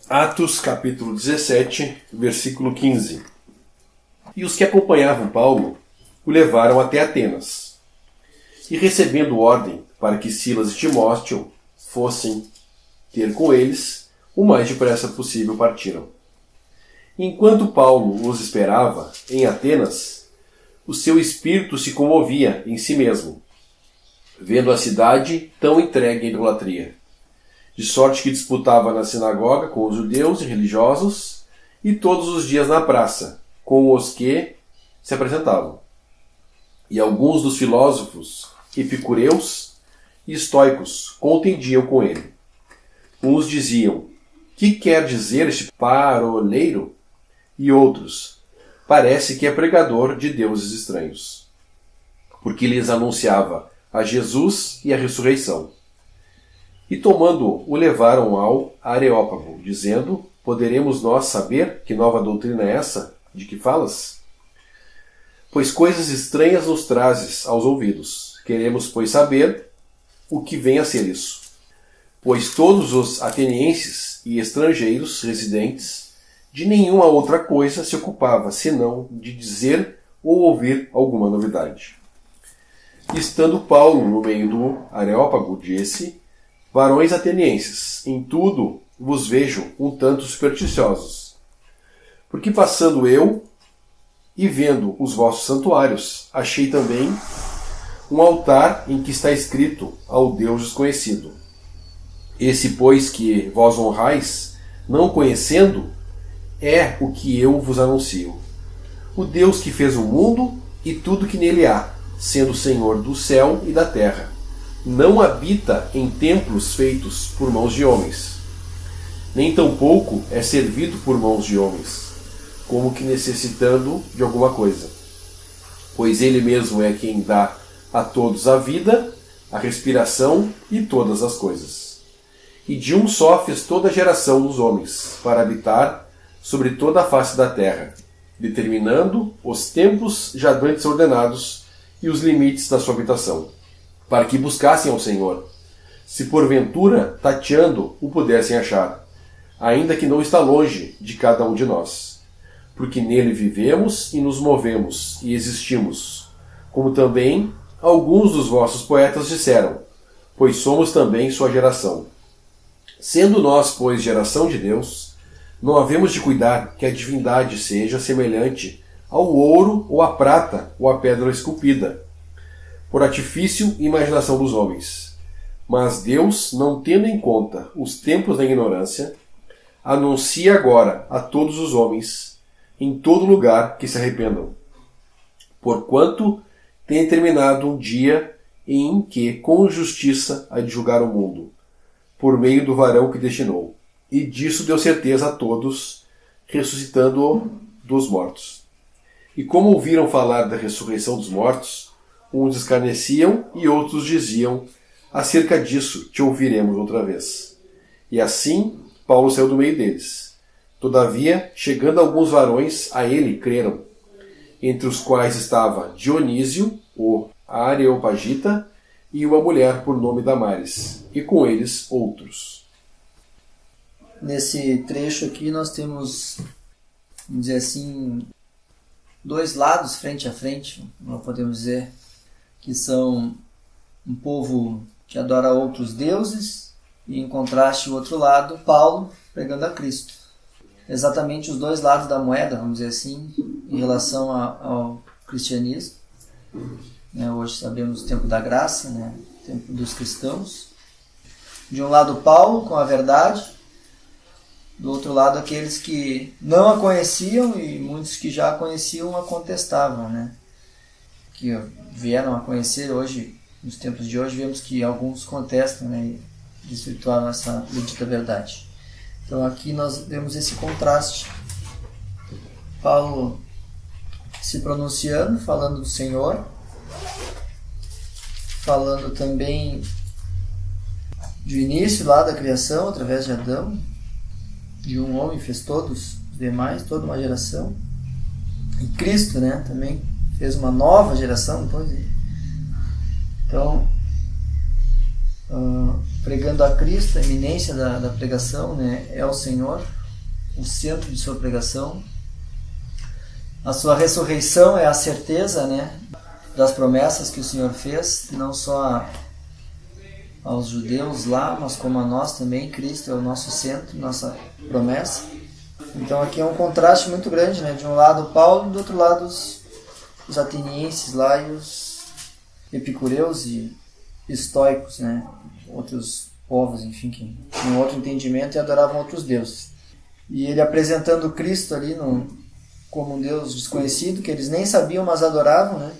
Atos capítulo 17, versículo 15. E os que acompanhavam Paulo o levaram até Atenas. E recebendo ordem para que Silas e Timóteo fossem ter com eles, o mais depressa possível partiram. Enquanto Paulo os esperava em Atenas, o seu espírito se comovia em si mesmo, vendo a cidade tão entregue à idolatria. De sorte que disputava na sinagoga com os judeus e religiosos, e todos os dias na praça, com os que se apresentavam. E alguns dos filósofos epicureus e estoicos contendiam com ele. Uns diziam: que quer dizer este paroleiro? E outros: parece que é pregador de deuses estranhos. Porque lhes anunciava a Jesus e a ressurreição. E tomando-o, o levaram ao Areópago, dizendo: poderemos nós saber que nova doutrina é essa, de que falas? Pois coisas estranhas nos trazes aos ouvidos. Queremos, pois, saber o que vem a ser isso. Pois todos os atenienses e estrangeiros residentes de nenhuma outra coisa se ocupava, senão de dizer ou ouvir alguma novidade. Estando Paulo no meio do Areópago, disse: varões atenienses, em tudo vos vejo um tanto supersticiosos. Porque passando eu e vendo os vossos santuários, achei também um altar em que está escrito ao Deus desconhecido. Esse, pois, que vós honrais, não conhecendo, é o que eu vos anuncio. O Deus que fez o mundo e tudo que nele há, sendo Senhor do céu e da terra, não habita em templos feitos por mãos de homens, nem tampouco é servido por mãos de homens, como que necessitando de alguma coisa. Pois ele mesmo é quem dá a todos a vida, a respiração e todas as coisas. E de um só fez toda a geração dos homens, para habitar sobre toda a face da terra, determinando os tempos já dantes ordenados e os limites da sua habitação, para que buscassem ao Senhor, se porventura, tateando, o pudessem achar, ainda que não está longe de cada um de nós. Porque nele vivemos e nos movemos e existimos, como também alguns dos vossos poetas disseram, pois somos também sua geração. Sendo nós, pois, geração de Deus, não havemos de cuidar que a divindade seja semelhante ao ouro ou à prata ou à pedra esculpida, por artifício e imaginação dos homens. Mas Deus, não tendo em conta os tempos da ignorância, anuncia agora a todos os homens, em todo lugar, que se arrependam. Porquanto tem terminado um dia em que, com justiça, há de julgar o mundo, por meio do varão que destinou. E disso deu certeza a todos, ressuscitando-o dos mortos. E como ouviram falar da ressurreição dos mortos, uns escarneciam e outros diziam: acerca disso te ouviremos outra vez. E assim Paulo saiu do meio deles. Todavia, chegando alguns varões, a ele creram, entre os quais estava Dionísio, o Areopagita, e uma mulher por nome Damares, e com eles outros. Nesse trecho aqui nós temos, vamos dizer assim, dois lados frente a frente, nós podemos dizer, que são um povo que adora outros deuses, e em contraste o outro lado, Paulo pregando a Cristo. Exatamente os dois lados da moeda, vamos dizer assim, em relação ao cristianismo. Hoje sabemos o tempo da graça, o tempo dos cristãos. De um lado Paulo com a verdade, do outro lado aqueles que não a conheciam e muitos que já a conheciam a contestavam, que vieram a conhecer hoje, nos tempos de hoje, vemos que alguns contestam e desvirtuaram essa bendita verdade. Então aqui nós vemos esse contraste. Paulo se pronunciando, falando do Senhor, falando também do início lá da criação, através de Adão, de um homem fez todos os demais, toda uma geração. E Cristo, também fez uma nova geração depois. Então, pregando a Cristo, a eminência da pregação, né, é o Senhor, o centro de sua pregação. A sua ressurreição é a certeza, né, das promessas que o Senhor fez, não só aos judeus lá, mas como a nós também. Cristo é o nosso centro, nossa promessa. Então aqui é um contraste muito grande, né, de um lado Paulo, do outro lado os atenienses lá e os epicureus e estoicos, né, outros povos, enfim, que tinham outro entendimento e adoravam outros deuses. E ele apresentando Cristo ali como um Deus desconhecido, que eles nem sabiam, mas adoravam, né?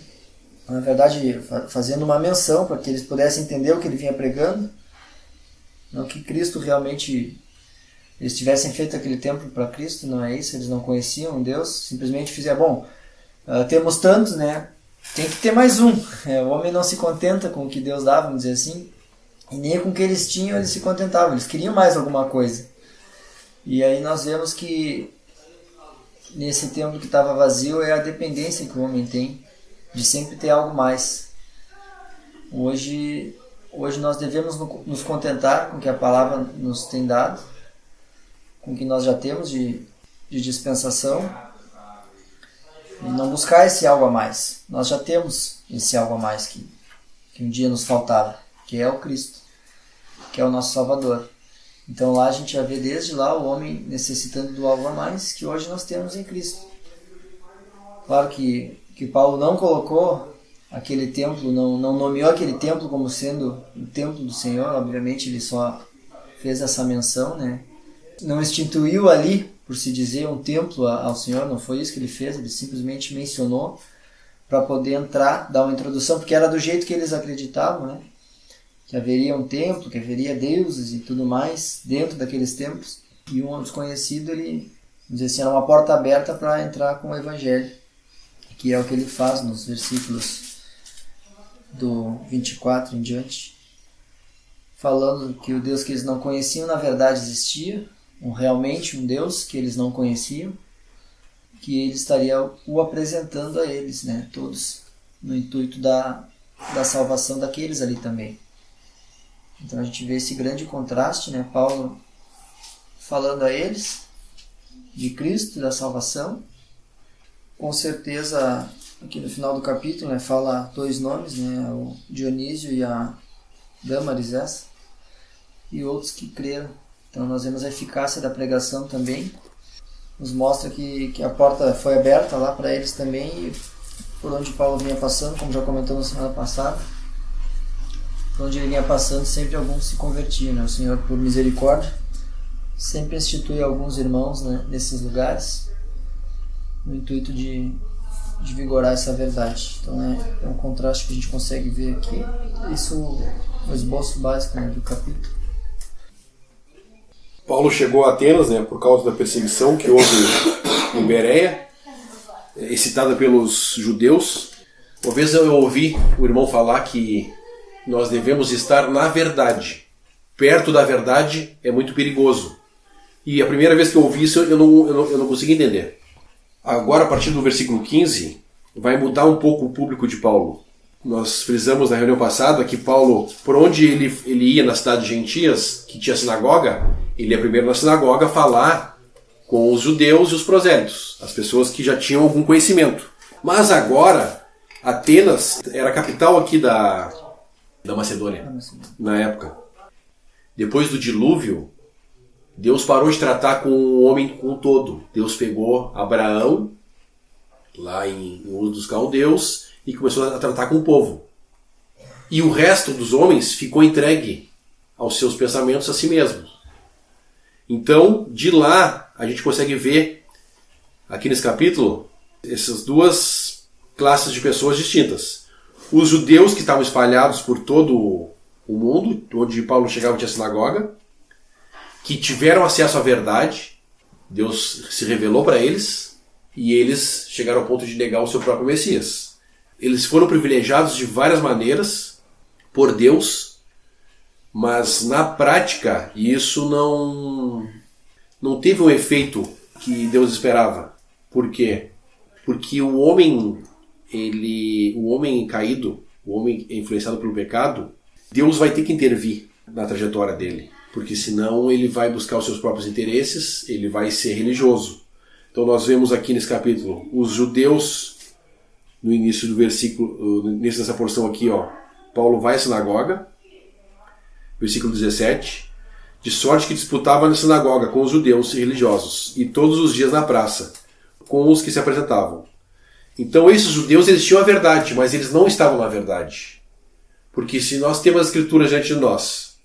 Na verdade, fazendo uma menção para que eles pudessem entender o que ele vinha pregando, não que Cristo realmente, eles tivessem feito aquele templo para Cristo, não é isso, eles não conheciam Deus, simplesmente fizeram, temos tantos, né? Tem que ter mais um. O homem não se contenta com o que Deus dá, vamos dizer assim, e nem com o que eles tinham eles se contentavam, eles queriam mais alguma coisa. E aí nós vemos que nesse templo que estava vazio é a dependência que o homem tem de sempre ter algo mais. Hoje nós devemos nos contentar com o que a palavra nos tem dado, com o que nós já temos de dispensação, e não buscar esse algo a mais. Nós já temos esse algo a mais que um dia nos faltava, que é o Cristo, que é o nosso Salvador. Então lá a gente já vê desde lá o homem necessitando do algo a mais que hoje nós temos em Cristo. Claro que Paulo não colocou aquele templo, não nomeou aquele templo como sendo o templo do Senhor, obviamente ele só fez essa menção, né? Não instituiu ali, por se dizer, um templo ao Senhor, não foi isso que ele fez, ele simplesmente mencionou para poder entrar, dar uma introdução, porque era do jeito que eles acreditavam, né? Que haveria um templo, que haveria deuses e tudo mais dentro daqueles templos, e um desconhecido, ele, vamos dizer assim, era uma porta aberta para entrar com o Evangelho, que é o que ele faz nos versículos do 24 em diante, falando que o Deus que eles não conheciam na verdade existia, realmente um Deus que eles não conheciam, que ele estaria o apresentando a eles, né, todos, no intuito da salvação daqueles ali também. Então a gente vê esse grande contraste, né, Paulo falando a eles de Cristo, da salvação. Com certeza, aqui no final do capítulo, né, fala dois nomes, né, o Dionísio e a Dâmaris, e outros que creram. Então nós vemos a eficácia da pregação também, nos mostra que a porta foi aberta lá para eles também, e por onde Paulo vinha passando, como já comentamos na semana passada, por onde ele vinha passando sempre alguns se convertiam, né? O Senhor, por misericórdia, sempre institui alguns irmãos, né, nesses lugares, no intuito de vigorar essa verdade. Então é um contraste que a gente consegue ver aqui. Isso é o esboço básico, né, do capítulo. Paulo chegou a Atenas, né, por causa da perseguição que houve em Bereia, excitada pelos judeus. Uma vez eu ouvi o irmão falar que nós devemos estar na verdade. Perto da verdade é muito perigoso. E a primeira vez que eu ouvi isso eu não consegui entender. Agora, a partir do versículo 15, vai mudar um pouco o público de Paulo. Nós frisamos na reunião passada que Paulo, por onde ele ia na cidade de Gentias, que tinha sinagoga, ele ia primeiro na sinagoga falar com os judeus e os prosélitos, as pessoas que já tinham algum conhecimento. Mas agora, Atenas era a capital aqui da Macedônia, na época. Depois do dilúvio, Deus parou de tratar com o homem como um todo. Deus pegou Abraão, lá em Ur dos Caldeus, e começou a tratar com o povo. E o resto dos homens ficou entregue aos seus pensamentos a si mesmos. Então, de lá, a gente consegue ver, aqui nesse capítulo, essas duas classes de pessoas distintas. Os judeus que estavam espalhados por todo o mundo, onde Paulo chegava tinha sinagoga, que tiveram acesso à verdade, Deus se revelou para eles, e eles chegaram ao ponto de negar o seu próprio Messias. Eles foram privilegiados de várias maneiras por Deus, mas na prática isso não teve um efeito que Deus esperava. Por quê? Porque o homem caído, o homem influenciado pelo pecado, Deus vai ter que intervir na trajetória dele, porque senão ele vai buscar os seus próprios interesses, ele vai ser religioso. Então nós vemos aqui nesse capítulo, os judeus, no início do versículo, no início dessa porção aqui, Paulo vai à sinagoga, versículo 17, de sorte que disputava na sinagoga com os judeus religiosos, e todos os dias na praça, com os que se apresentavam. Então esses judeus, eles tinham a verdade, mas eles não estavam na verdade. Porque se nós temos as escrituras diante de nós,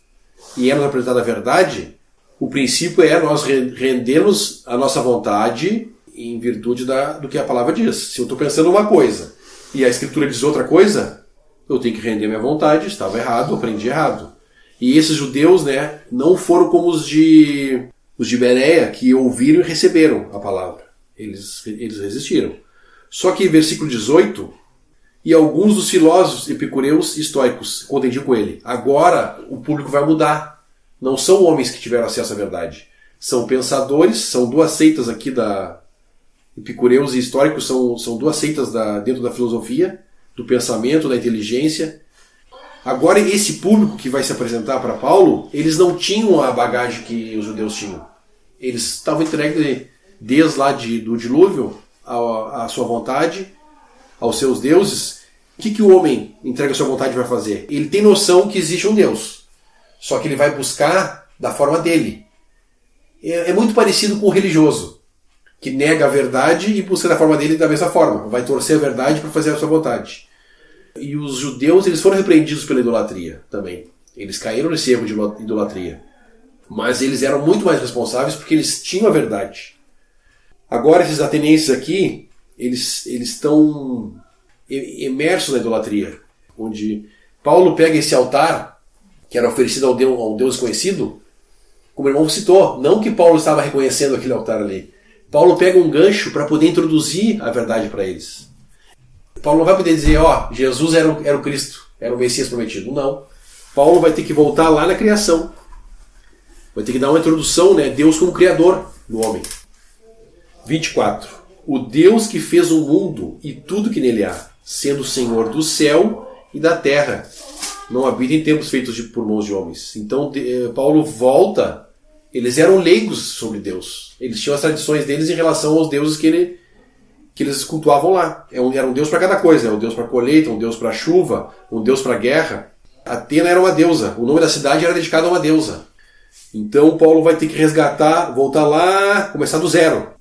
e é nos apresentada a verdade, o princípio é nós rendermos a nossa vontade em virtude do que a palavra diz. Se eu estou pensando uma coisa e a escritura diz outra coisa, eu tenho que render minha vontade, estava errado, aprendi errado. E esses judeus, não foram como os de Bereia, que ouviram e receberam a palavra. Eles resistiram. Só que versículo 18, e alguns dos filósofos epicureus e estoicos contendiam com ele. Agora o público vai mudar. Não são homens que tiveram acesso à verdade. São pensadores, são duas seitas aqui epicureus e históricos, são duas seitas dentro da filosofia, do pensamento, da inteligência. Agora esse público que vai se apresentar para Paulo, eles não tinham a bagagem que os judeus tinham. Eles estavam entregues desde lá do dilúvio à sua vontade, aos seus deuses. O que o homem entrega a sua vontade vai fazer? Ele tem noção que existe um Deus. Só que ele vai buscar da forma dele. É muito parecido com o religioso, que nega a verdade e busca da forma dele da mesma forma. Vai torcer a verdade para fazer a sua vontade. E os judeus, eles foram repreendidos pela idolatria também. Eles caíram nesse erro de idolatria. Mas eles eram muito mais responsáveis porque eles tinham a verdade. Agora esses atenienses aqui, eles estão imersos na idolatria. Onde Paulo pega esse altar que era oferecido a um Deus conhecido, como o irmão citou, não que Paulo estava reconhecendo aquele altar ali. Paulo pega um gancho para poder introduzir a verdade para eles. Paulo não vai poder dizer, Jesus era o Cristo, era o Messias prometido. Não. Paulo vai ter que voltar lá na criação. Vai ter que dar uma introdução, Deus como Criador do homem. 24. O Deus que fez o mundo e tudo que nele há, sendo o Senhor do céu e da terra, não habita em templos feitos por mãos de homens. Então Paulo volta, eles eram leigos sobre Deus. Eles tinham as tradições deles em relação aos deuses que eles cultuavam lá. Era um deus para cada coisa, um deus para colheita, um deus para chuva, um deus para guerra. Atena era uma deusa, o nome da cidade era dedicado a uma deusa. Então Paulo vai ter que resgatar, voltar lá, começar do zero.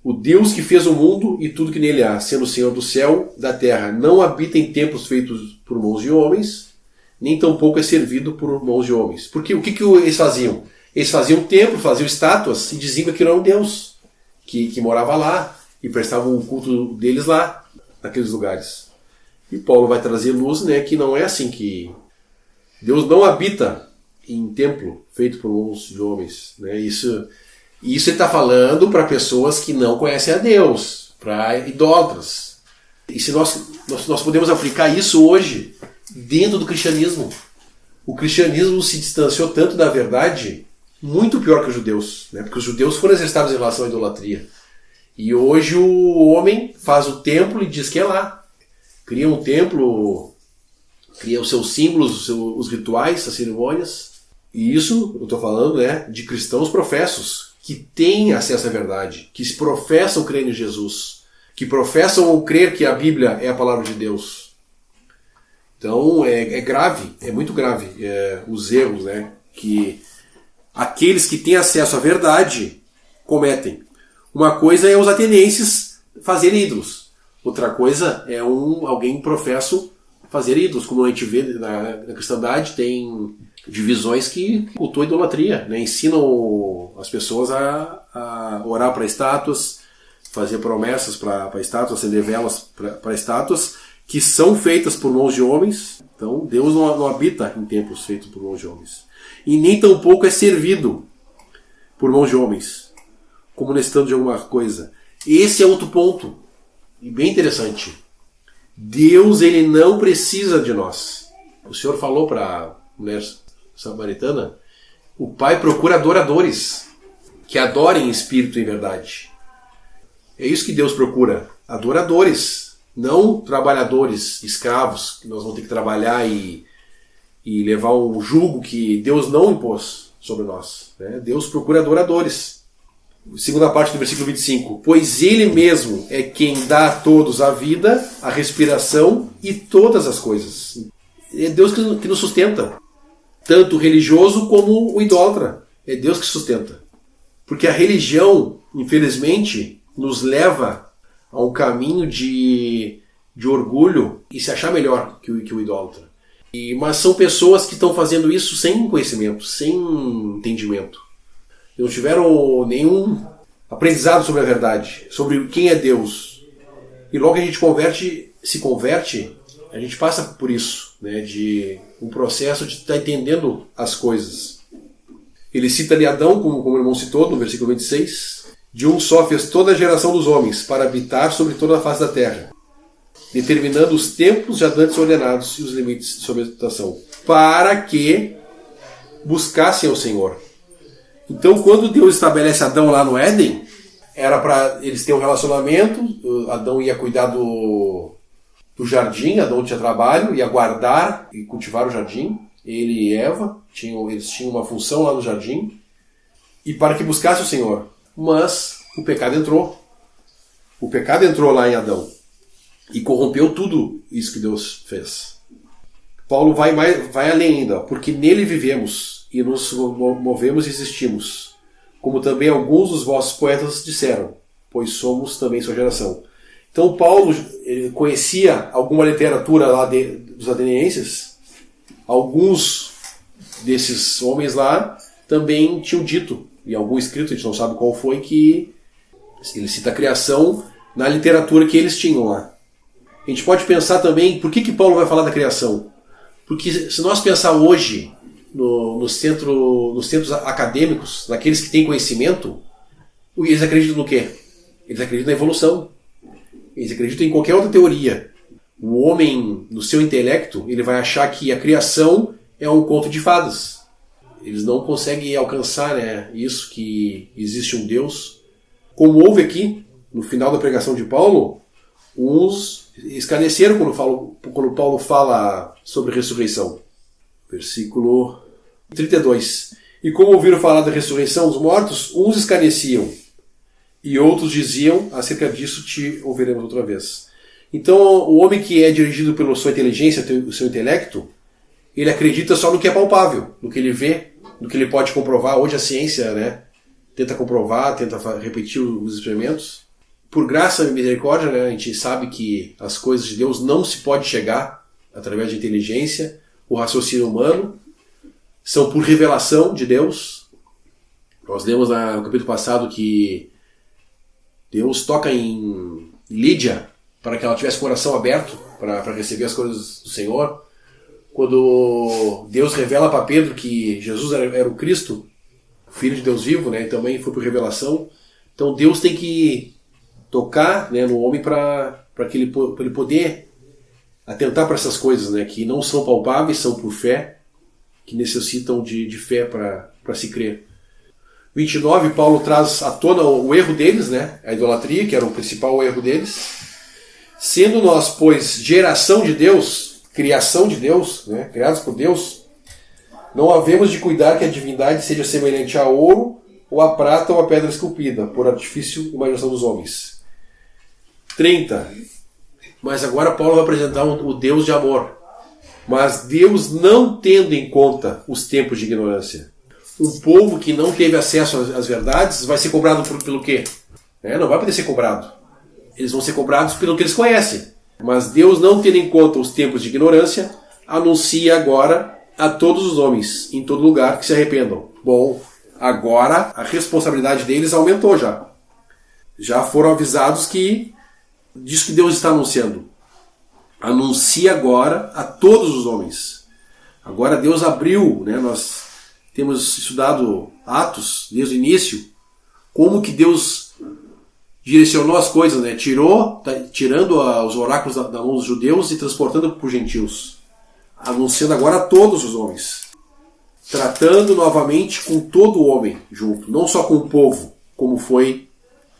O Deus que fez o mundo e tudo que nele há, sendo o Senhor do céu e da terra, não habita em templos feitos por mãos de homens, nem tampouco é servido por mãos de homens. Porque o que eles faziam? Eles faziam templo, faziam estátuas e diziam que aquilo era um Deus que morava lá e prestavam o culto deles lá, naqueles lugares. E Paulo vai trazer luz, que não é assim, que Deus não habita em templo feito por mãos de homens. Isso ele está falando para pessoas que não conhecem a Deus, para idólatras. E se nós podemos aplicar isso hoje dentro do cristianismo. O cristianismo se distanciou tanto da verdade, muito pior que os judeus, porque os judeus foram exercitados em relação à idolatria. E hoje o homem faz o templo e diz que é lá. Cria um templo, cria os seus símbolos, os rituais, as cerimônias. E isso, eu estou falando, de cristãos professos, que têm acesso à verdade, que se professam crer em Jesus, que professam crer que a Bíblia é a palavra de Deus. Então é grave, é muito grave os erros que aqueles que têm acesso à verdade cometem. Uma coisa é os atenienses fazerem ídolos, outra coisa é alguém professo fazer ídolos, como a gente vê na cristandade, tem divisões que cultuam a idolatria, ensinam as pessoas a orar para estátuas, fazer promessas para estátuas, acender velas para estátuas, que são feitas por mãos de homens. Então Deus não habita em templos feitos por mãos de homens. E nem tampouco é servido por mãos de homens, como necessitando de alguma coisa. Esse é outro ponto, e bem interessante. Deus, ele não precisa de nós. O Senhor falou para a mulher samaritana, o Pai procura adoradores, que adorem em espírito e em verdade. É isso que Deus procura, adoradores. Não trabalhadores, escravos, que nós vamos ter que trabalhar e e levar um jugo que Deus não impôs sobre nós. Né? Deus procura adoradores. Segunda parte do versículo 25. Pois Ele mesmo é quem dá a todos a vida, a respiração e todas as coisas. É Deus que nos sustenta. Tanto o religioso como o idólatra. É Deus que sustenta. Porque a religião, infelizmente, nos leva a um caminho de orgulho e se achar melhor que o idólatra. Mas são pessoas que estão fazendo isso sem conhecimento, sem entendimento. Não tiveram nenhum aprendizado sobre a verdade, sobre quem é Deus. E logo que a gente se converte, a gente passa por isso, né, de um processo de estar entendendo as coisas. Ele cita ali Adão, como o irmão citou, no versículo 26. De um só fez toda a geração dos homens, para habitar sobre toda a face da terra, determinando os tempos já dantes ordenados e os limites de sua habitação, para que buscassem ao Senhor. Então, quando Deus estabelece Adão lá no Éden, era para eles terem um relacionamento. Adão ia cuidar do jardim, Adão tinha trabalho, ia guardar e cultivar o jardim. Ele e Eva, eles tinham uma função lá no jardim, e para que buscasse o Senhor. Mas o pecado entrou. O pecado entrou lá em Adão e corrompeu tudo isso que Deus fez. Paulo vai além ainda, porque nele vivemos e nos movemos e existimos, como também alguns dos vossos poetas disseram, pois somos também sua geração. Então Paulo conhecia alguma literatura lá dos atenienses. Alguns desses homens lá também tinham dito, em algum escrito, a gente não sabe qual foi, que ele cita a criação na literatura que eles tinham lá. A gente pode pensar também, por que Paulo vai falar da criação? Porque se nós pensar hoje nos centros acadêmicos, naqueles que têm conhecimento, eles acreditam no quê? Eles acreditam na evolução. Eles acreditam em qualquer outra teoria. O homem, no seu intelecto, ele vai achar que a criação é um conto de fadas. Eles não conseguem alcançar, né, isso, que existe um Deus. Como houve aqui, no final da pregação de Paulo, uns escarneceram quando Paulo fala sobre ressurreição. Versículo 32. E como ouviram falar da ressurreição dos mortos, uns escarneciam, e outros diziam, acerca disso te ouviremos outra vez. Então, o homem que é dirigido pela sua inteligência, o seu intelecto, ele acredita só no que é palpável, no que ele vê, no que ele pode comprovar. Hoje a ciência, né, tenta comprovar, tenta repetir os experimentos. Por graça e misericórdia, né, a gente sabe que as coisas de Deus não se pode chegar através de inteligência, o raciocínio humano, são por revelação de Deus. Nós lemos no capítulo passado que Deus toca em Lídia para que ela tivesse o coração aberto para receber as coisas do Senhor. Quando Deus revela para Pedro que Jesus era o Cristo, o Filho de Deus vivo, né, também foi por revelação. Então Deus tem que tocar, né, no homem para ele poder atentar para essas coisas, né, que não são palpáveis, são por fé, que necessitam de fé para se crer. 29, Paulo traz à tona o erro deles, né, a idolatria, que era o principal erro deles. Sendo nós, pois, geração de Deus, criação de Deus, né, criados por Deus, não havemos de cuidar que a divindade seja semelhante a ouro, ou a prata, ou a pedra esculpida, por artifício e imaginação dos homens. 30. Mas agora Paulo vai apresentar o Deus de amor. Mas Deus não tendo em conta os tempos de ignorância. Um povo que não teve acesso às verdades vai ser cobrado pelo quê? Não vai poder ser cobrado. Eles vão ser cobrados pelo que eles conhecem. Mas Deus, não tendo em conta os tempos de ignorância, anuncia agora a todos os homens, em todo lugar, que se arrependam. Bom, agora a responsabilidade deles aumentou já. Já foram avisados disso que Deus está anunciando. Anuncia agora a todos os homens. Agora Deus abriu, né? Nós temos estudado Atos desde o início, como que Deus direcionou as coisas, né? Tirando os oráculos da mão dos judeus e transportando para os gentios. Anunciando agora a todos os homens. Tratando novamente com todo o homem junto, não só com o povo, como foi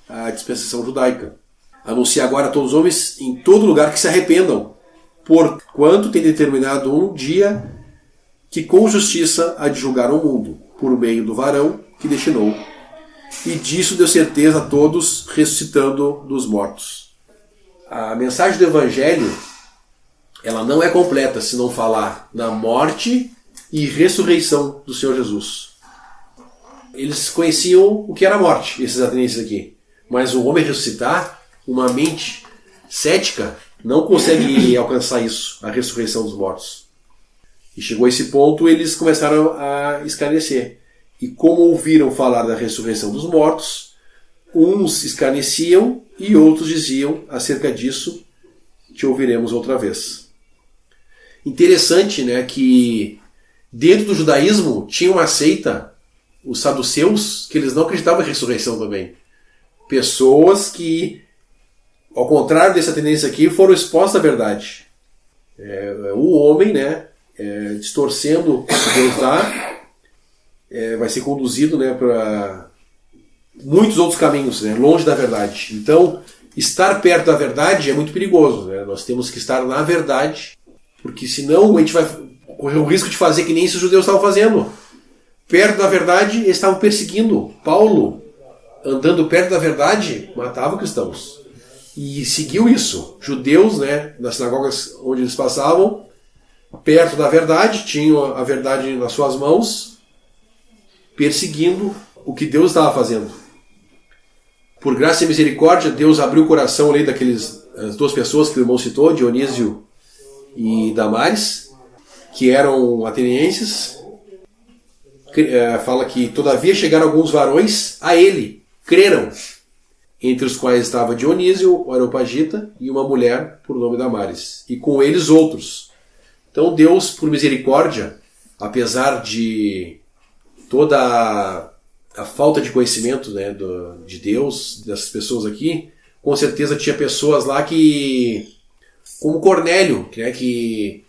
a dispensação judaica. Anuncia agora a todos os homens em todo lugar que se arrependam, porquanto tem determinado um dia que com justiça há de julgar o mundo, por meio do varão que destinou. E disso deu certeza a todos, ressuscitando dos mortos. A mensagem do Evangelho, ela não é completa se não falar na morte e ressurreição do Senhor Jesus. Eles conheciam o que era a morte, esses atenienses aqui. Mas o homem ressuscitar, uma mente cética, não consegue alcançar isso, a ressurreição dos mortos. E chegou a esse ponto, eles começaram a escarnecer. E como ouviram falar da ressurreição dos mortos, uns escarneciam e outros diziam, acerca disso, te ouviremos outra vez. Interessante, né, que dentro do judaísmo tinha uma seita, os saduceus, que eles não acreditavam em ressurreição também. Pessoas que, ao contrário dessa tendência aqui, foram expostas à verdade. O homem, né, distorcendo o que Deus dá, vai ser conduzido, né, para muitos outros caminhos, né, longe da verdade. Então, estar perto da verdade é muito perigoso. Né? Nós temos que estar na verdade, porque senão a gente vai correr o risco de fazer que nem esses judeus estavam fazendo. Perto da verdade, eles estavam perseguindo. Paulo, andando perto da verdade, matava cristãos. E seguiu isso. Judeus, né, nas sinagogas onde eles passavam, perto da verdade, tinham a verdade nas suas mãos, perseguindo o que Deus estava fazendo. Por graça e misericórdia, Deus abriu o coração ali as duas pessoas que o irmão citou, Dionísio e Damares, que eram atenienses. Fala que, todavia, chegaram alguns varões a ele, creram, entre os quais estava Dionísio, o Areopagita, e uma mulher por nome Damares, e com eles outros. Então Deus, por misericórdia, apesar de toda a falta de conhecimento, né, de Deus, dessas pessoas aqui, com certeza tinha pessoas lá que, como Cornélio, né, que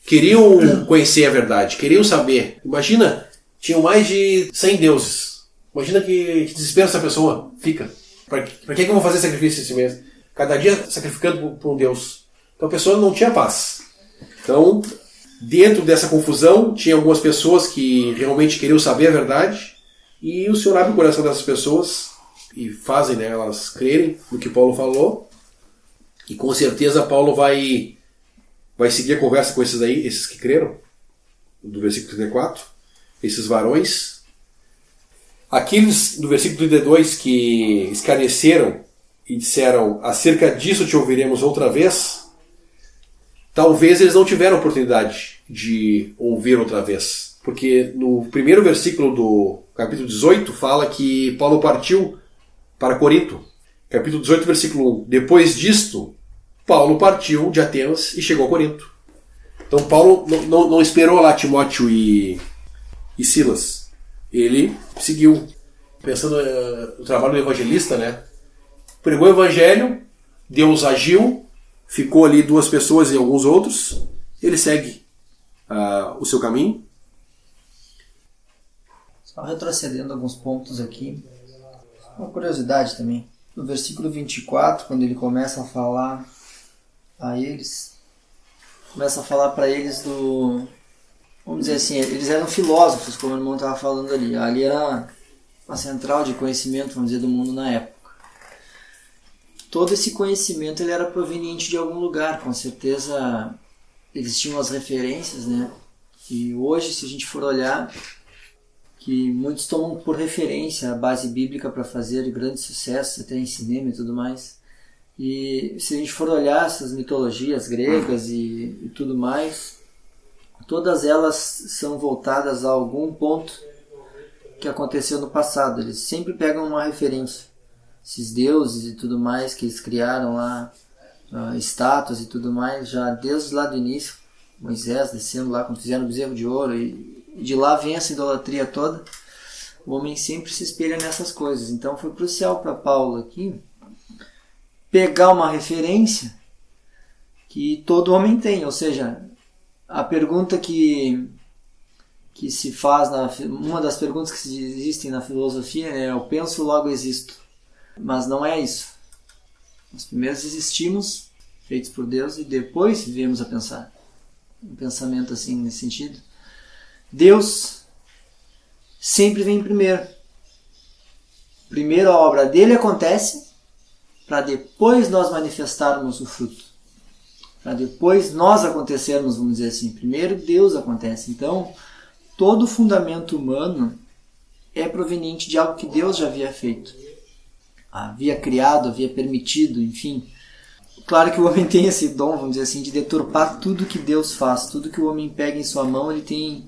queriam conhecer a verdade, queriam saber. Imagina, tinham mais de 100 deuses. Imagina que desespero essa pessoa fica. Para que eu vou fazer sacrifício esse mês? Cada dia sacrificando por um Deus. Então a pessoa não tinha paz. Então, dentro dessa confusão, tinha algumas pessoas que realmente queriam saber a verdade, e o Senhor abre o coração dessas pessoas e fazem, né, elas crerem no que Paulo falou. E com certeza Paulo vai seguir a conversa com esses aí, esses que creram, do versículo 34, esses varões. Aqueles do versículo 32 que escarneceram e disseram, acerca disso te ouviremos outra vez, talvez eles não tiveram oportunidade de ouvir outra vez. Porque no primeiro versículo do capítulo 18 fala que Paulo partiu para Corinto. Capítulo 18, versículo 1. Depois disto, Paulo partiu de Atenas e chegou a Corinto. Então Paulo não esperou lá Timóteo e Silas. Ele seguiu, pensando no trabalho do evangelista, né? Pregou o evangelho, Deus agiu, ficou ali 2 pessoas e alguns outros, ele segue o seu caminho. Só retrocedendo alguns pontos aqui, uma curiosidade também. No versículo 24, quando ele começa a falar a eles, começa a falar para eles vamos dizer assim, eles eram filósofos, como o irmão estava falando ali. Ali era a central de conhecimento, vamos dizer, do mundo na época. Todo esse conhecimento ele era proveniente de algum lugar, com certeza eles tinham as referências, né? E hoje, se a gente for olhar, que muitos tomam por referência a base bíblica para fazer grande sucesso, até em cinema e tudo mais. E se a gente for olhar essas mitologias gregas e tudo mais, todas elas são voltadas a algum ponto que aconteceu no passado. Eles sempre pegam uma referência. Esses deuses e tudo mais que eles criaram lá, estátuas e tudo mais, já desde lá do início, Moisés descendo lá quando fizeram o bezerro de ouro, e de lá vem essa idolatria toda. O homem sempre se espelha nessas coisas. Então foi crucial para Paulo aqui pegar uma referência que todo homem tem, ou seja, a pergunta que se faz, uma das perguntas que existem na filosofia é: eu penso, logo existo. Mas não é isso. Nós primeiro existimos, feitos por Deus, e depois viemos a pensar. Um pensamento assim nesse sentido. Deus sempre vem primeiro. Primeiro a obra dele acontece para depois nós manifestarmos o fruto. Para depois nós acontecermos, vamos dizer assim. Primeiro Deus acontece. Então, todo o fundamento humano é proveniente de algo que Deus já havia feito. Havia criado, havia permitido, enfim. Claro que o homem tem esse dom, vamos dizer assim, de deturpar tudo que Deus faz. Tudo que o homem pega em sua mão, ele tem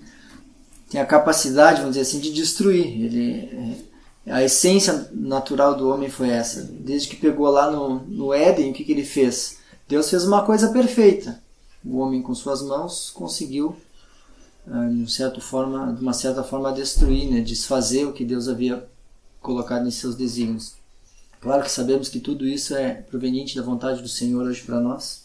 a capacidade, vamos dizer assim, de destruir. A essência natural do homem foi essa. Desde que pegou lá no Éden, o que ele fez? Deus fez uma coisa perfeita. O homem com suas mãos conseguiu, de uma certa forma, destruir, né? Desfazer o que Deus havia colocado em seus desígnios. Claro que sabemos que tudo isso é proveniente da vontade do Senhor hoje para nós.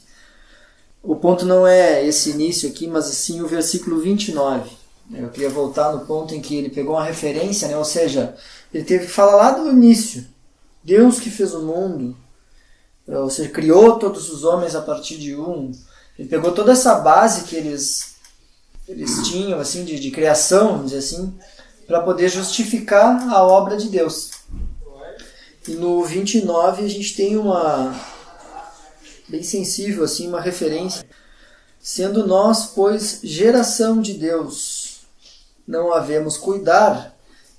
O ponto não é esse início aqui, mas sim o versículo 29. Eu queria voltar no ponto em que ele pegou uma referência, né? Ou seja, ele teve que falar lá do início. Deus que fez o mundo, ou seja, criou todos os homens a partir de um. Ele pegou toda essa base que eles tinham assim, de criação, vamos dizer assim, para poder justificar a obra de Deus. E no 29 a gente tem uma bem sensível, assim, uma referência. Sendo nós, pois, geração de Deus, não havemos cuidar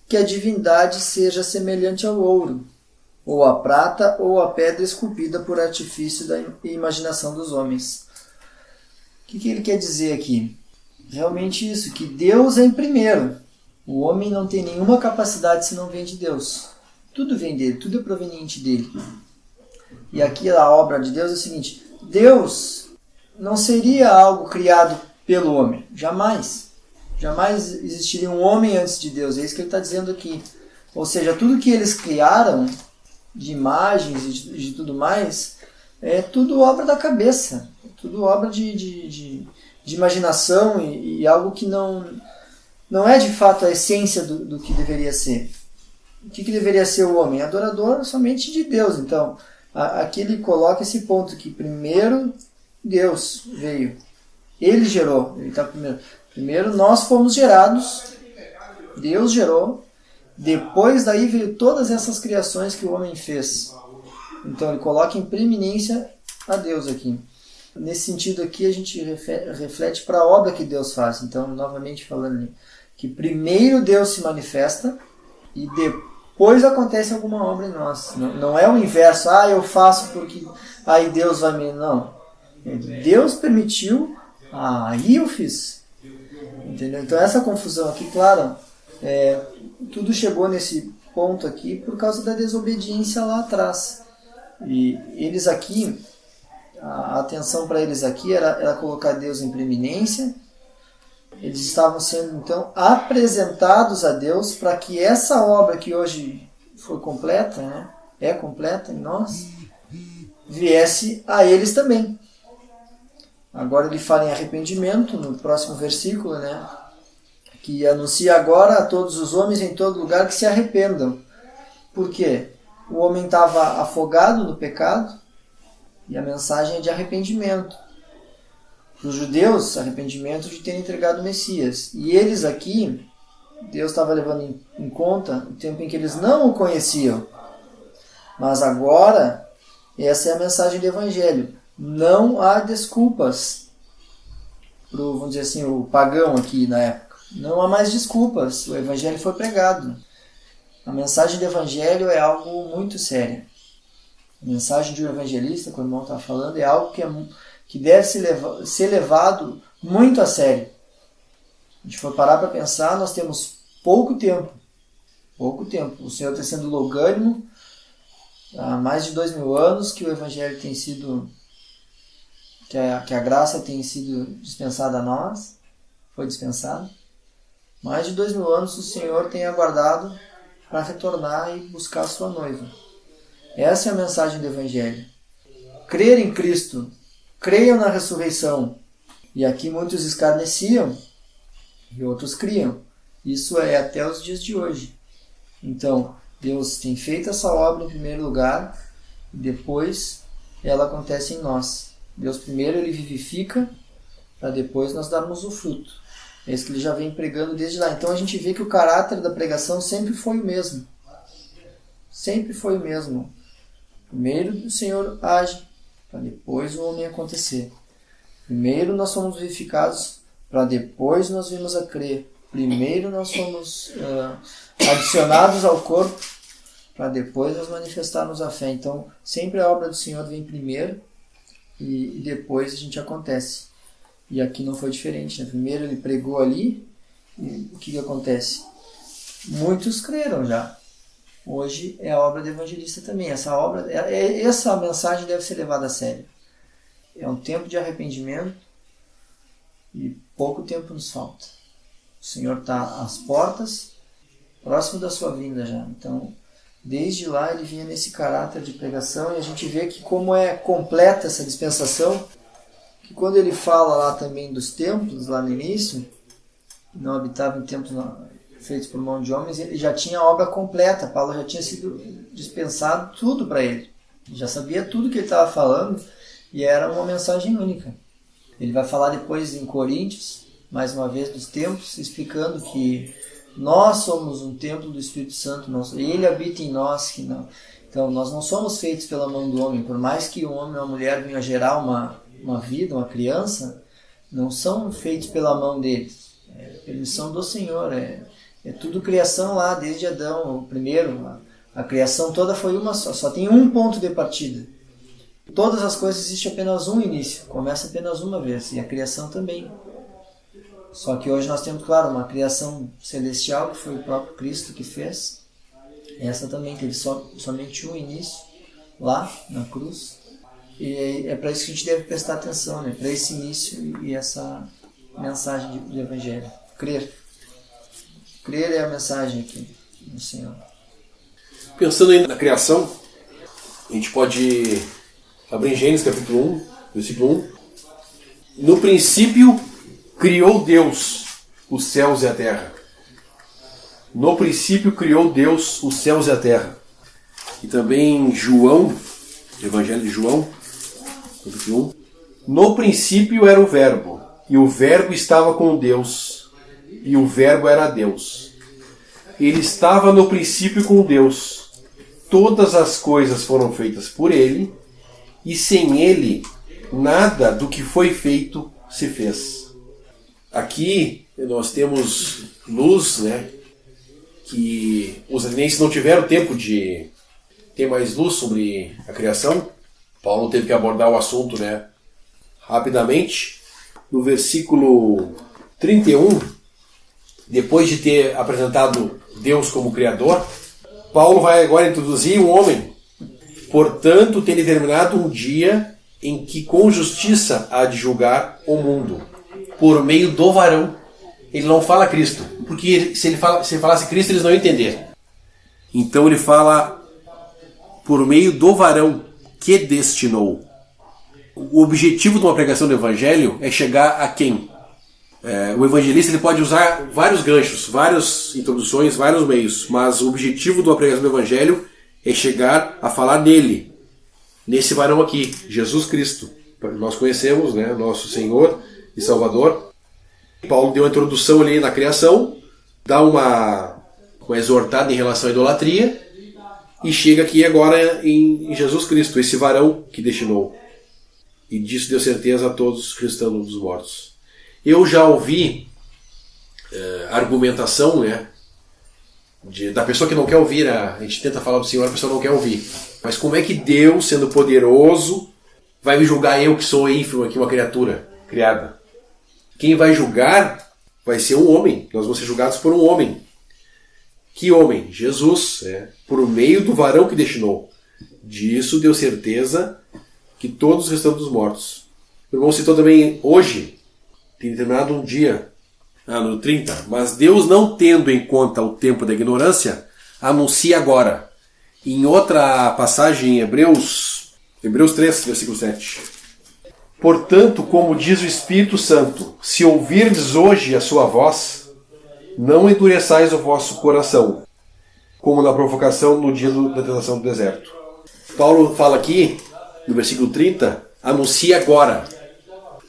que a divindade seja semelhante ao ouro, ou à prata, ou à pedra esculpida por artifício da imaginação dos homens. O que ele quer dizer aqui? Realmente isso, que Deus é em primeiro. O homem não tem nenhuma capacidade se não vem de Deus. Tudo vem dele, tudo é proveniente dele. E aqui a obra de Deus é o seguinte: Deus não seria algo criado pelo homem. Jamais. Jamais existiria um homem antes de Deus. É isso que ele está dizendo aqui. Ou seja, tudo que eles criaram, de imagens e de tudo mais, é tudo obra da cabeça. É tudo obra de imaginação e algo que não é de fato a essência do que deveria ser. O que deveria ser o homem? Adorador somente de Deus. Então, aqui ele coloca esse ponto que primeiro Deus veio. Ele gerou. Ele está primeiro. Primeiro nós fomos gerados. Deus gerou. Depois daí veio todas essas criações que o homem fez. Então ele coloca em preeminência a Deus aqui. Nesse sentido aqui a gente reflete para a obra que Deus faz. Então, novamente falando que primeiro Deus se manifesta e depois acontece alguma obra em nós. Não é o inverso, eu faço porque aí Deus vai me... Não. Deus permitiu, aí eu fiz. Entendeu? Então essa confusão aqui, claro, tudo chegou nesse ponto aqui por causa da desobediência lá atrás. E eles aqui, a atenção para eles aqui era colocar Deus em preeminência. Eles estavam sendo então apresentados a Deus para que essa obra que hoje foi completa, né, é completa em nós, viesse a eles também. Agora ele fala em arrependimento no próximo versículo, né, que anuncia agora a todos os homens em todo lugar que se arrependam. Por quê? O homem estava afogado no pecado e a mensagem é de arrependimento. Para os judeus, arrependimento de terem entregado o Messias. E eles aqui, Deus estava levando em conta o tempo em que eles não o conheciam. Mas agora, essa é a mensagem do Evangelho. Não há desculpas para o, vamos dizer assim, o pagão aqui na época. Não há mais desculpas. O Evangelho foi pregado. A mensagem do Evangelho é algo muito sério. A mensagem de um evangelista, como o irmão está falando, é algo que deve ser levado muito a sério. A gente for parar para pensar, nós temos pouco tempo. Pouco tempo. O Senhor está sendo longânimo há mais de 2000 anos que o Evangelho tem sido, que a graça tem sido dispensada a nós, foi dispensada. Mais de 2000 anos o Senhor tem aguardado para retornar e buscar a sua noiva. Essa é a mensagem do Evangelho. Crer em Cristo, creiam na ressurreição. E aqui muitos escarneciam e outros criam. Isso é até os dias de hoje. Então, Deus tem feito essa obra em primeiro lugar e depois ela acontece em nós. Deus primeiro ele vivifica para depois nós darmos o fruto. É isso que ele já vem pregando desde lá. Então a gente vê que o caráter da pregação sempre foi o mesmo. Sempre foi o mesmo. Primeiro o Senhor age, para depois o homem acontecer. Primeiro nós somos vivificados, para depois nós vimos a crer. Primeiro nós somos adicionados ao corpo, para depois nós manifestarmos a fé. Então sempre a obra do Senhor vem primeiro e depois a gente acontece. E aqui não foi diferente, né? Primeiro ele pregou ali, e o que acontece? Muitos creram já. Hoje é a obra do evangelista também. Essa mensagem deve ser levada a sério. É um tempo de arrependimento e pouco tempo nos falta. O Senhor está às portas, próximo da sua vinda já. Então, desde lá ele vinha nesse caráter de pregação e a gente vê que como é completa essa dispensação, que quando ele fala lá também dos templos, lá no início, não habitava em templos feitos por mão de homens, ele já tinha a obra completa. Paulo já tinha sido dispensado tudo para ele. Ele já sabia tudo que ele estava falando e era uma mensagem única. Ele vai falar depois em Coríntios, mais uma vez, dos templos, explicando que nós somos um templo do Espírito Santo, ele habita em nós. Que não. Então, nós não somos feitos pela mão do homem. Por mais que um homem ou uma mulher venham a gerar uma vida, uma criança, não são feitos pela mão deles. É permissão do Senhor. É tudo criação lá, desde Adão, o primeiro. A criação toda foi uma só tem um ponto de partida. Todas as coisas existe apenas um início, começa apenas uma vez, e a criação também. Só que hoje nós temos, claro, uma criação celestial, que foi o próprio Cristo que fez. Essa também teve somente um início, lá na cruz. E é para isso que a gente deve prestar atenção, né? Para esse início e essa mensagem do Evangelho. Crer. Crer é a mensagem aqui do Senhor. Pensando ainda na criação, a gente pode abrir em Gênesis capítulo 1, versículo 1. No princípio criou Deus os céus e a terra. No princípio criou Deus os céus e a terra. E também João, Evangelho de João, capítulo 1. No princípio era o Verbo, e o Verbo estava com Deus, e o Verbo era Deus. Ele estava no princípio com Deus. Todas as coisas foram feitas por ele, e sem ele, nada do que foi feito se fez. Aqui nós temos luz, né? Que os atenienses não tiveram tempo de ter mais luz sobre a criação. Paulo teve que abordar o assunto, né, rapidamente. No versículo 31, depois de ter apresentado Deus como Criador, Paulo vai agora introduzir um homem. Portanto, tem determinado um dia em que com justiça há de julgar o mundo, por meio do varão. Ele não fala Cristo, porque se ele falasse Cristo, eles não iam entender. Então ele fala por meio do varão que destinou. O objetivo de uma pregação do Evangelho é chegar a quem? O evangelista ele pode usar vários ganchos, várias introduções, vários meios, mas o objetivo de uma pregação do Evangelho é chegar a falar nele, nesse varão aqui, Jesus Cristo. Nós conhecemos, né, nosso Senhor e Salvador. Paulo deu uma introdução ali na criação, dá uma exortada em relação à idolatria e chega aqui agora em Jesus Cristo, esse varão que destinou. E disso deu certeza a todos que estão dos mortos. Eu já ouvi argumentação, né, da pessoa que não quer ouvir. A gente tenta falar do Senhor, a pessoa não quer ouvir. Mas como é que Deus, sendo poderoso, vai me julgar eu que sou ínfimo aqui, uma criatura criada? Quem vai julgar vai ser um homem. Nós vamos ser julgados por um homem. Que homem? Jesus, por meio do varão que destinou. Disso deu certeza que todos estão dos mortos. O irmão citou também hoje, tem determinado um dia, no 30. Mas Deus, não tendo em conta o tempo da ignorância, anuncia agora. Em outra passagem em Hebreus 3, versículo 7. Portanto, como diz o Espírito Santo, se ouvirdes hoje a sua voz, não endureçais o vosso coração, como na provocação no dia da tentação do deserto. Paulo fala aqui, no versículo 30, anuncia agora.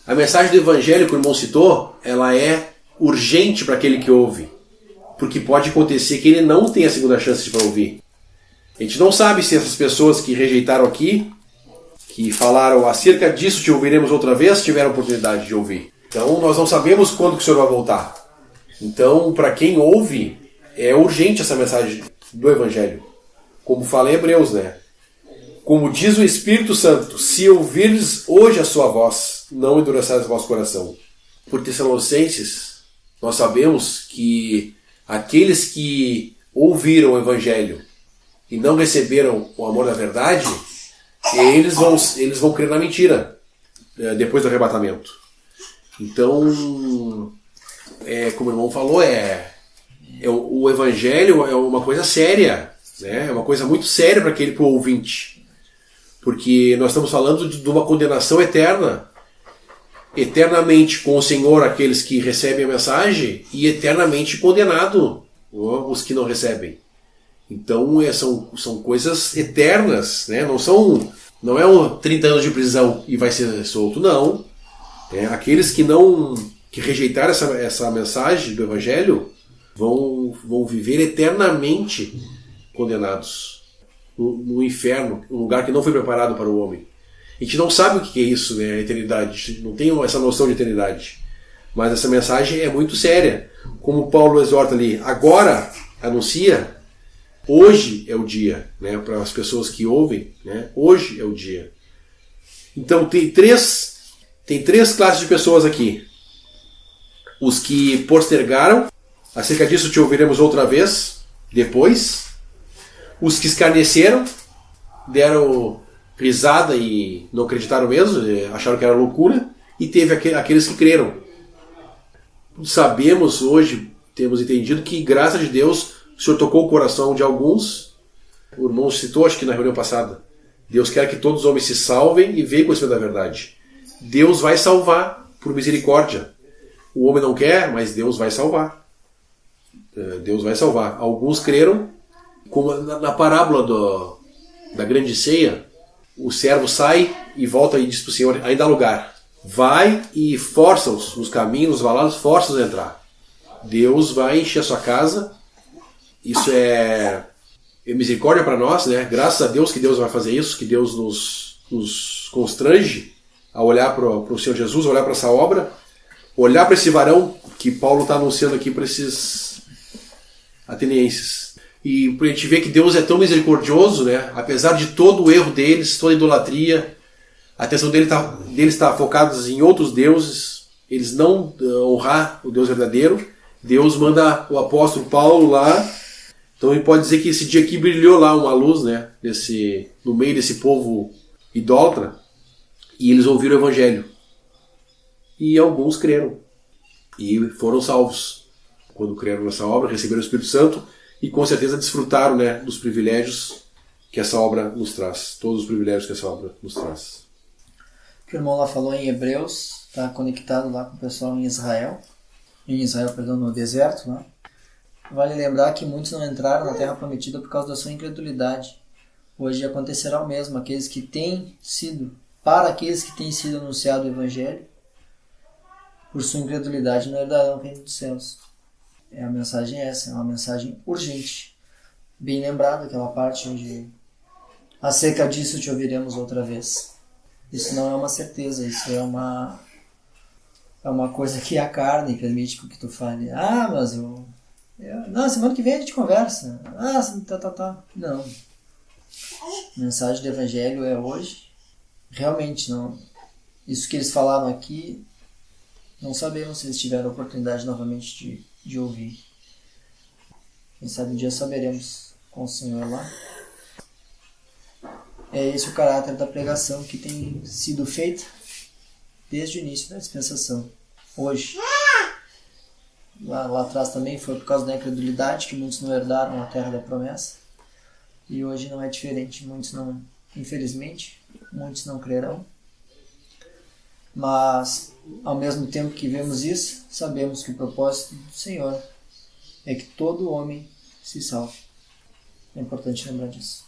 A mensagem do Evangelho que o irmão citou, ela é urgente para aquele que ouve, porque pode acontecer que ele não tenha a segunda chance para ouvir. A gente não sabe se essas pessoas que rejeitaram aqui, que falaram acerca disso te ouviremos outra vez, tiveram oportunidade de ouvir. Então nós não sabemos quando que o Senhor vai voltar. Então, para quem ouve, é urgente essa mensagem do Evangelho. Como fala em Hebreus, né? Como diz o Espírito Santo, se ouvires hoje a sua voz, não endureçais o vosso coração. Por Tessalonicenses, nós sabemos que aqueles que ouviram o Evangelho e não receberam o amor da verdade, eles vão crer na mentira depois do arrebatamento. Então, como o irmão falou, o Evangelho é uma coisa séria, né? É uma coisa muito séria para o ouvinte. Porque nós estamos falando de uma condenação eterna. Eternamente com o Senhor aqueles que recebem a mensagem e eternamente condenado os que não recebem. Então são coisas eternas, né? Não é 30 anos de prisão e vai ser solto, não. Aqueles que rejeitaram essa mensagem do Evangelho vão viver eternamente condenados no inferno, um lugar que não foi preparado para o homem. A gente não sabe o que é isso, né, a eternidade. A gente não tem essa noção de eternidade. Mas essa mensagem é muito séria. Como Paulo exorta ali, agora anuncia, hoje é o dia, né, para as pessoas que ouvem, né, hoje é o dia. Então tem três classes de pessoas aqui. Os que postergaram, acerca disso te ouviremos outra vez, depois. Os que escarneceram, deram risada e não acreditaram mesmo, acharam que era loucura, e teve aqueles que creram. Sabemos hoje, temos entendido que, graças a Deus, o Senhor tocou o coração de alguns. O irmão citou, acho que na reunião passada, Deus quer que todos os homens se salvem e venham conhecer da verdade. Deus vai salvar por misericórdia. O homem não quer, mas Deus vai salvar. Deus vai salvar. Alguns creram, como na parábola da grande ceia, o servo sai e volta e diz para o Senhor, aí dá lugar. Vai e força-os nos caminhos, nos valados, força-os a entrar. Deus vai encher a sua casa. Isso é misericórdia para nós, né? Graças a Deus que Deus vai fazer isso, que Deus nos constrange a olhar para o Senhor Jesus, a olhar para essa obra, olhar para esse varão que Paulo está anunciando aqui para esses atenienses. E para a gente ver que Deus é tão misericordioso, né? Apesar de todo o erro deles, toda a idolatria, a atenção deles está focada em outros deuses, eles não honrar o Deus verdadeiro. Deus manda o apóstolo Paulo lá. Então a gente pode dizer que esse dia aqui brilhou lá uma luz, né? No meio desse povo idólatra, e eles ouviram o Evangelho. E alguns creram e foram salvos. Quando creram nessa obra, receberam o Espírito Santo, e com certeza desfrutaram, né, dos privilégios que essa obra nos traz. Todos os privilégios que essa obra nos traz. O que o irmão lá falou em Hebreus, está conectado lá com o pessoal em Israel, no deserto. Né? Vale lembrar que muitos não entraram na Terra Prometida por causa da sua incredulidade. Hoje acontecerá o mesmo. Para aqueles que têm sido anunciado o Evangelho, por sua incredulidade não herdarão o reino dos céus. A mensagem é essa, é uma mensagem urgente. Bem lembrado aquela parte onde acerca disso te ouviremos outra vez. Isso não é uma certeza, isso é uma coisa que a carne permite que tu fale. Mas não, semana que vem a gente conversa. Tá. Não. A mensagem do Evangelho é hoje. Realmente não. Isso que eles falaram aqui, não sabemos se eles tiveram a oportunidade novamente de ouvir. Quem sabe um dia saberemos com o Senhor lá. É esse o caráter da pregação que tem sido feita desde o início da dispensação. Hoje. Lá atrás também foi por causa da incredulidade que muitos não herdaram a terra da promessa. E hoje não é diferente. Muitos não, infelizmente, muitos não crerão. Mas, ao mesmo tempo que vemos isso, sabemos que o propósito do Senhor é que todo homem se salve. É importante lembrar disso.